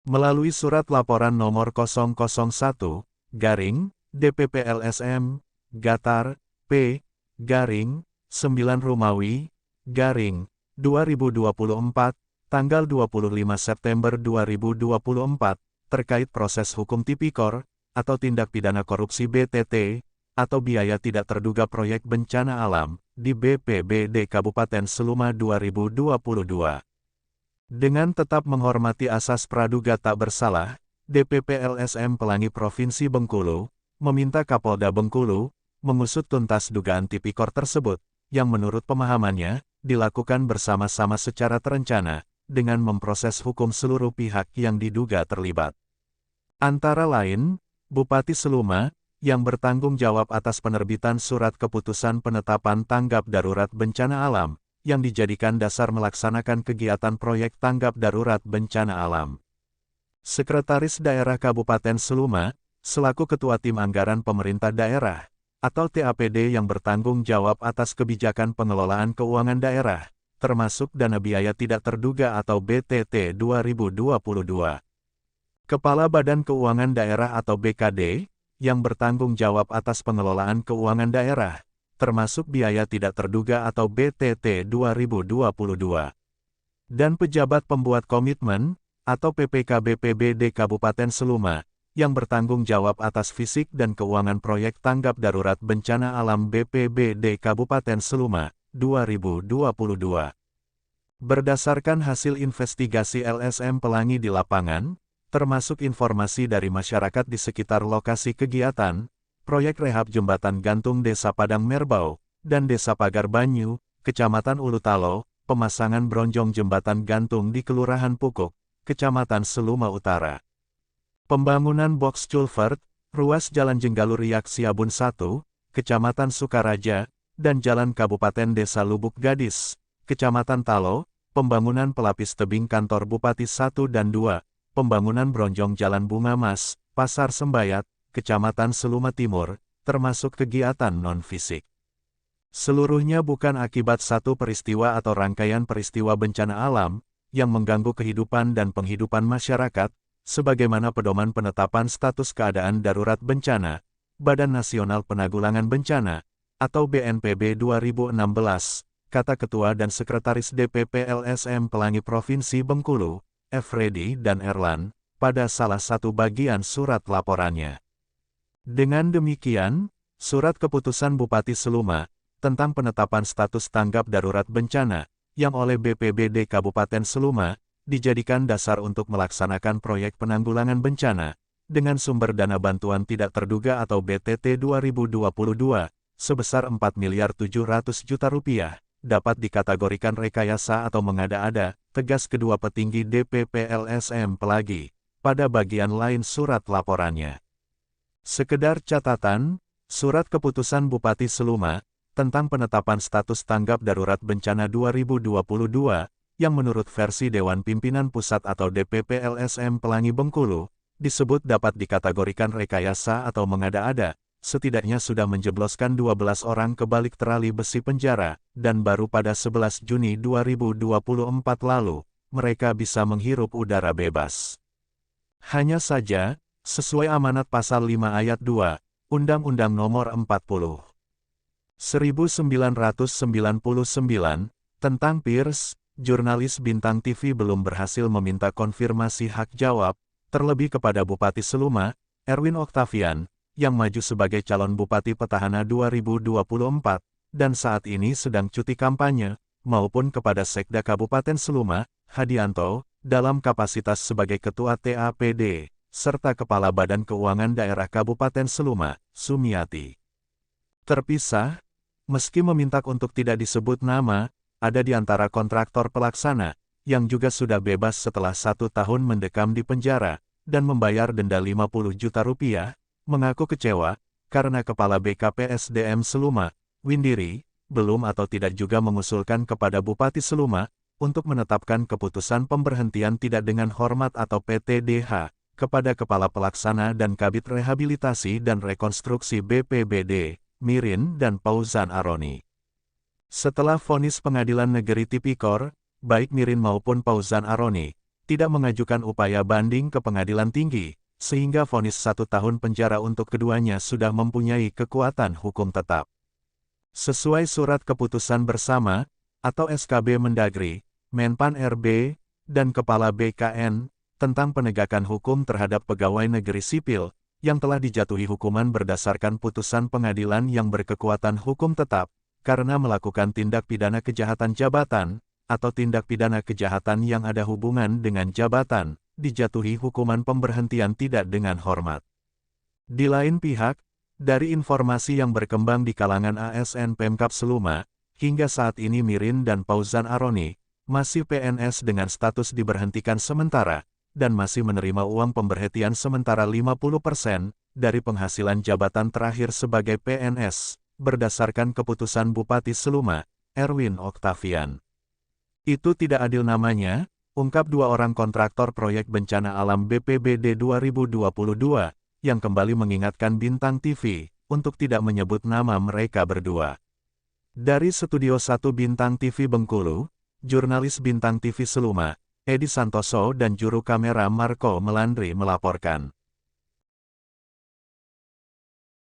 Melalui surat laporan nomor 001, DPPLSM, Gatar, P, 9 Romawi, 2024, tanggal 25 September 2024, terkait proses hukum Tipikor, atau tindak pidana korupsi BTT, atau biaya tidak terduga proyek bencana alam, di BPBD Kabupaten Seluma 2022. Dengan tetap menghormati asas praduga tak bersalah, DPPLSM Pelangi Provinsi Bengkulu, meminta Kapolda Bengkulu, mengusut tuntas dugaan Tipikor tersebut, yang menurut pemahamannya, dilakukan bersama-sama secara terencana, dengan memproses hukum seluruh pihak yang diduga terlibat. Antara lain, Bupati Seluma, yang bertanggung jawab atas penerbitan surat keputusan penetapan tanggap darurat bencana alam, yang dijadikan dasar melaksanakan kegiatan proyek tanggap darurat bencana alam. Sekretaris Daerah Kabupaten Seluma, selaku Ketua Tim Anggaran Pemerintah Daerah, atau TAPD yang bertanggung jawab atas kebijakan pengelolaan keuangan daerah, termasuk dana biaya tidak terduga atau BTT 2022. Kepala Badan Keuangan Daerah atau BKD, yang bertanggung jawab atas pengelolaan keuangan daerah, termasuk biaya tidak terduga atau BTT 2022. Dan pejabat pembuat komitmen, atau PPK BPBD Kabupaten Seluma, yang bertanggung jawab atas fisik dan keuangan proyek tanggap darurat bencana alam BPBD Kabupaten Seluma, 2022. Berdasarkan hasil investigasi LSM Pelangi di lapangan, termasuk informasi dari masyarakat di sekitar lokasi kegiatan, proyek rehab jembatan gantung Desa Padang Merbau, dan Desa Pagar Banyu, Kecamatan Ulutalo, pemasangan bronjong jembatan gantung di Kelurahan Pukuk, Kecamatan Seluma Utara. Pembangunan box culvert, ruas Jalan Jenggalur Riak Siabun 1, Kecamatan Sukaraja, dan Jalan Kabupaten Desa Lubuk Gadis, Kecamatan Talo, pembangunan pelapis tebing kantor Bupati 1 dan 2, pembangunan bronjong Jalan Bunga Mas, Pasar Sembayat, Kecamatan Seluma Timur, termasuk kegiatan non-fisik. Seluruhnya bukan akibat satu peristiwa atau rangkaian peristiwa bencana alam, yang mengganggu kehidupan dan penghidupan masyarakat, sebagaimana pedoman penetapan status keadaan darurat bencana, Badan Nasional Penanggulangan Bencana, atau BNPB 2016, kata Ketua dan Sekretaris DPP LSM Pelangi Provinsi Bengkulu, Freddy dan Erlan, pada salah satu bagian surat laporannya. Dengan demikian, surat keputusan Bupati Seluma, tentang penetapan status tanggap darurat bencana, yang oleh BPBD Kabupaten Seluma, dijadikan dasar untuk melaksanakan proyek penanggulangan bencana, dengan sumber dana bantuan tidak terduga atau BTT 2022, sebesar Rp4.700.000.000, dapat dikategorikan rekayasa atau mengada-ada, tegas kedua petinggi DPP LSM Pelagi, pada bagian lain surat laporannya. Sekedar catatan, surat keputusan Bupati Seluma, tentang penetapan status tanggap darurat bencana 2022, yang menurut versi Dewan Pimpinan Pusat atau DPP LSM Pelangi Bengkulu, disebut dapat dikategorikan rekayasa atau mengada-ada, setidaknya sudah menjebloskan 12 orang ke balik terali besi penjara, dan baru pada 11 Juni 2024 lalu, mereka bisa menghirup udara bebas. Hanya saja, sesuai amanat Pasal 5 Ayat 2, Undang-Undang Nomor 40. 1999, tentang pers, jurnalis bintang TV belum berhasil meminta konfirmasi hak jawab, terlebih kepada Bupati Seluma, Erwin Oktavian, yang maju sebagai calon Bupati Petahana 2024, dan saat ini sedang cuti kampanye, maupun kepada Sekda Kabupaten Seluma, Hadianto, dalam kapasitas sebagai Ketua TAPD, serta Kepala Badan Keuangan Daerah Kabupaten Seluma, Sumiati. Terpisah, meski meminta untuk tidak disebut nama, ada di antara kontraktor pelaksana, yang juga sudah bebas setelah 1 tahun mendekam di penjara, dan membayar denda Rp50 juta, mengaku kecewa, karena Kepala BKPSDM Seluma, Windiri, belum atau tidak juga mengusulkan kepada Bupati Seluma, untuk menetapkan keputusan pemberhentian tidak dengan hormat atau PTDH, kepada Kepala Pelaksana dan Kabid Rehabilitasi dan Rekonstruksi BPBD, Mirin dan Fauzan Aroni. Setelah vonis Pengadilan Negeri Tipikor, baik Mirin maupun Fauzan Aroni, tidak mengajukan upaya banding ke pengadilan tinggi, sehingga vonis 1 tahun penjara untuk keduanya sudah mempunyai kekuatan hukum tetap. Sesuai Surat Keputusan Bersama, atau SKB Mendagri, Menpan RB, dan Kepala BKN, tentang penegakan hukum terhadap pegawai negeri sipil, yang telah dijatuhi hukuman berdasarkan putusan pengadilan yang berkekuatan hukum tetap, karena melakukan tindak pidana kejahatan jabatan, atau tindak pidana kejahatan yang ada hubungan dengan jabatan, dijatuhi hukuman pemberhentian tidak dengan hormat. Di lain pihak, dari informasi yang berkembang di kalangan ASN Pemkab Seluma, hingga saat ini Mirin dan Fauzan Aroni masih PNS dengan status diberhentikan sementara, dan masih menerima uang pemberhentian sementara 50% dari penghasilan jabatan terakhir sebagai PNS, berdasarkan keputusan Bupati Seluma, Erwin Oktavian. Itu tidak adil namanya, ungkap 2 orang kontraktor proyek bencana alam BPBD 2022, yang kembali mengingatkan Bintang TV, untuk tidak menyebut nama mereka berdua. Dari Studio 1 Bintang TV Bengkulu, jurnalis Bintang TV Seluma, Edi Santoso dan juru kamera Marco Melandri melaporkan.